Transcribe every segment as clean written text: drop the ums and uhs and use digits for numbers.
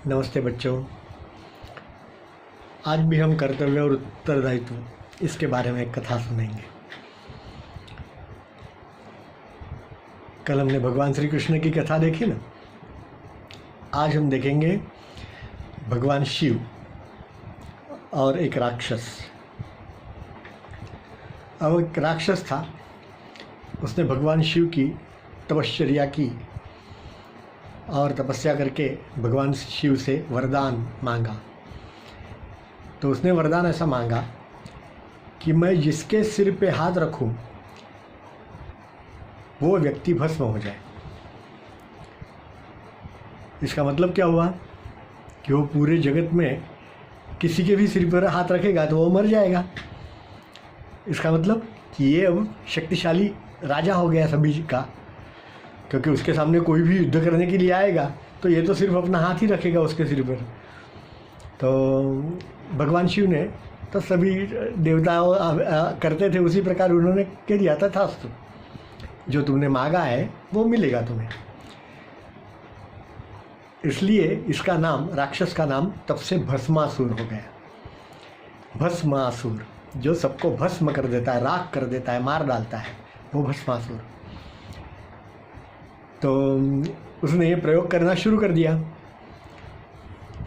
नमस्ते बच्चों। आज भी हम कर्तव्य और उत्तरदायित्व इसके बारे में एक कथा सुनेंगे। कल हमने भगवान श्री कृष्ण की कथा देखी ना। आज हम देखेंगे भगवान शिव और एक राक्षस। अब एक राक्षस था, उसने भगवान शिव की तपश्चर्या की और तपस्या करके भगवान शिव से वरदान मांगा। तो उसने वरदान ऐसा मांगा कि मैं जिसके सिर पे हाथ रखूं वो व्यक्ति भस्म हो जाए। इसका मतलब क्या हुआ कि वो पूरे जगत में किसी के भी सिर पर हाथ रखेगा तो वो मर जाएगा। इसका मतलब कि ये अब शक्तिशाली राजा हो गया सभी का, क्योंकि उसके सामने कोई भी युद्ध करने के लिए आएगा तो ये तो सिर्फ अपना हाथ ही रखेगा उसके सिर पर। तो भगवान शिव ने तो सभी देवताओं करते थे उसी प्रकार उन्होंने कह दिया था, तथास्तु, जो तुमने मांगा है वो मिलेगा तुम्हें। इसलिए इसका नाम, राक्षस का नाम तब से भस्मासुर हो गया। भस्मासुर, जो सबको भस्म कर देता है, राख कर देता है, मार डालता है, वो भस्मासुर। तो उसने ये प्रयोग करना शुरू कर दिया।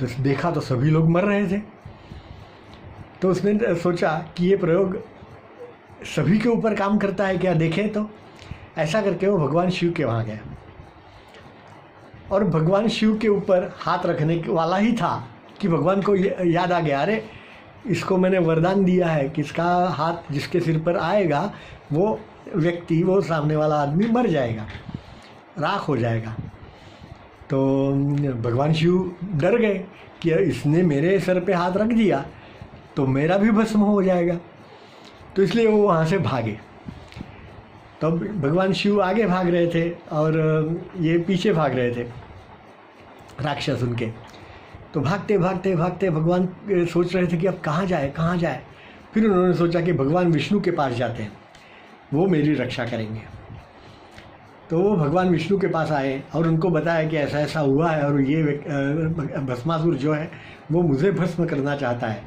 तो देखा तो सभी लोग मर रहे थे। तो उसने सोचा कि ये प्रयोग सभी के ऊपर काम करता है क्या, देखें। तो ऐसा करके वो भगवान शिव के वहाँ गया और भगवान शिव के ऊपर हाथ रखने वाला ही था कि भगवान को याद आ गया, अरे इसको मैंने वरदान दिया है कि इसका हाथ जिसके सिर पर आएगा वो व्यक्ति, वो सामने वाला आदमी मर जाएगा, राख हो जाएगा। तो भगवान शिव डर गए कि इसने मेरे सर पे हाथ रख दिया तो मेरा भी भस्म हो जाएगा। तो इसलिए वो वहाँ से भागे। तो भगवान शिव आगे भाग रहे थे और ये पीछे भाग रहे थे राक्षस उनके। तो भागते भागते भागते भगवान सोच रहे थे कि अब कहाँ जाए कहाँ जाए। फिर उन्होंने सोचा कि भगवान विष्णु के पास जाते हैं, वो मेरी रक्षा करेंगे। तो वो भगवान विष्णु के पास आए और उनको बताया कि ऐसा ऐसा हुआ है और ये भस्मासुर जो है वो मुझे भस्म करना चाहता है,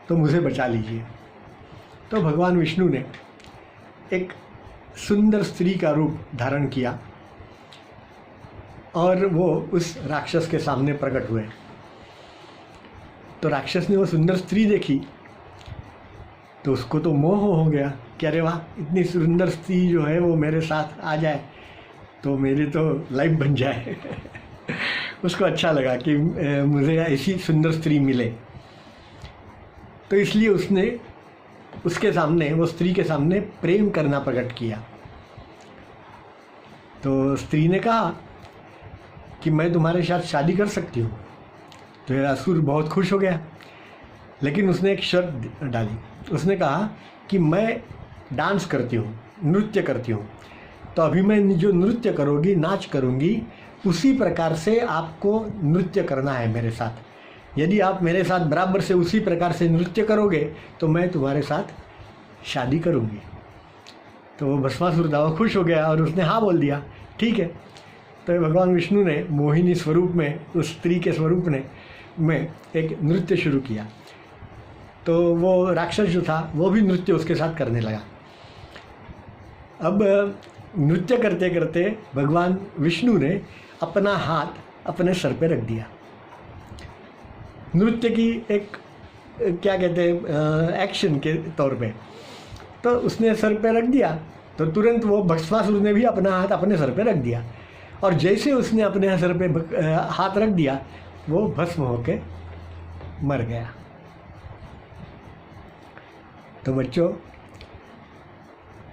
तो मुझे बचा लीजिए। तो भगवान विष्णु ने एक सुंदर स्त्री का रूप धारण किया और वो उस राक्षस के सामने प्रकट हुए। तो राक्षस ने वो सुंदर स्त्री देखी तो उसको तो मोह हो गया कि अरे वाह, इतनी सुंदर स्त्री जो है वो मेरे साथ आ जाए तो मेरी तो लाइफ बन जाए। उसको अच्छा लगा कि मुझे ऐसी सुंदर स्त्री मिले। तो इसलिए उसने उसके सामने, वो स्त्री के सामने प्रेम करना प्रकट किया। तो स्त्री ने कहा कि मैं तुम्हारे साथ शादी कर सकती हूँ। तो ये असुर बहुत खुश हो गया, लेकिन उसने एक शर्त डाली। उसने कहा कि मैं डांस करती हूँ, नृत्य करती हूँ, तो अभी मैं जो नृत्य करोगी, नाच करूँगी, उसी प्रकार से आपको नृत्य करना है मेरे साथ। यदि आप मेरे साथ बराबर से उसी प्रकार से नृत्य करोगे तो मैं तुम्हारे साथ शादी करूँगी। तो वो भस्मासुर था, वो खुश हो गया और उसने हाँ बोल दिया, ठीक है। तो भगवान विष्णु ने मोहिनी स्वरूप में, उस स्त्री के स्वरूप में एक नृत्य शुरू किया। तो वो राक्षस जो था वो भी नृत्य उसके साथ करने लगा। अब नृत्य करते करते भगवान विष्णु ने अपना हाथ अपने सर पे रख दिया। नृत्य की एक, क्या कहते हैं, एक्शन के तौर पे। तो उसने सर पे रख दिया तो तुरंत वो भस्मासुर ने भी अपना हाथ अपने सर पे रख दिया और जैसे उसने अपने सर पे हाथ रख दिया वो भस्म होके मर गया। तो बच्चों,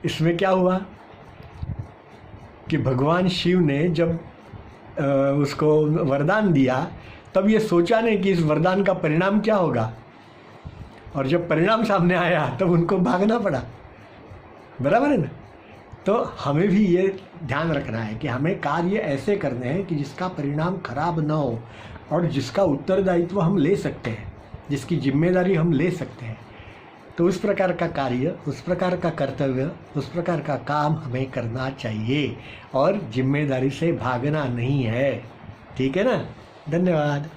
इसमें क्या हुआ कि भगवान शिव ने जब उसको वरदान दिया तब ये सोचा नहीं कि इस वरदान का परिणाम क्या होगा, और जब परिणाम सामने आया तब उनको भागना पड़ा। बराबर है ना। तो हमें भी ये ध्यान रखना है कि हमें कार्य ऐसे करने हैं कि जिसका परिणाम खराब ना हो और जिसका उत्तरदायित्व हम ले सकते हैं, जिसकी जिम्मेदारी हम ले सकते हैं। तो उस प्रकार का कार्य, उस प्रकार का कर्तव्य, उस प्रकार का काम हमें करना चाहिए और जिम्मेदारी से भागना नहीं है। ठीक है ना। धन्यवाद।